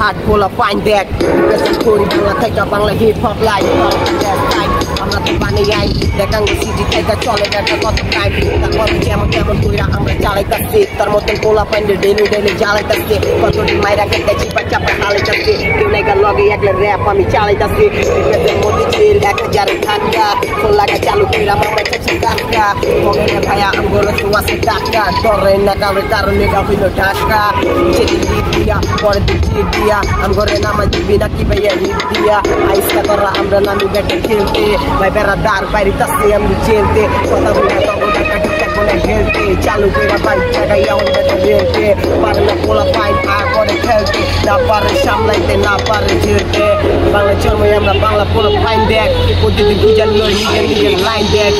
হাট গোলা পাইন দেখ করি বাংলা থেকে বাংলা হিপ হপ লাইভ আমরা তো বানি যাই দেখাঙ্গ সিটি থেকে চলে একটা কত টাইম তারপর যেমন তেমন কইরা আমরা চালাইতাছি তার মতন গোলা পাইন ডেলি ডেলি জ্বালাইতাছি কতদিন মাইরা কেটে চিপা চাপা চালাইতাছি কেউ নাই গান লগে একলে র্যাপ আমি চালাইতাছি মধ্যে চিল 1000 টাকা ফোন লাগা চালু কইরা আমরা চাচ্ছি টাকা মনে ভাইয়া আমগোলো সুয়াসে টাকা ধরে না কারণে গাবিল ঢাকা চেদি দিয়া পরে দিচ্ছি দিয়া আমগরে নামা দিবি না কি ভাইয়া হিট দিয়া আইসা করা আমরা নামি গাটে খেলতে ভাই বেড়াদার বাইরিতাছি আমি চেলতে কথা বলে তখন টাকা টিকা বলে হেলতে চালু কইরা বাইক চাগাইয়া অন্য বেরতে পারে না পোলা পাইন আর করে খেলতে না পারে সামলাইতে না পারে ঝেড়তে বাংলা জন্মে আমরা বাংলা পুরো ফাইন দেখ প্রতিদিন পূজার নিজের লাইন দেখ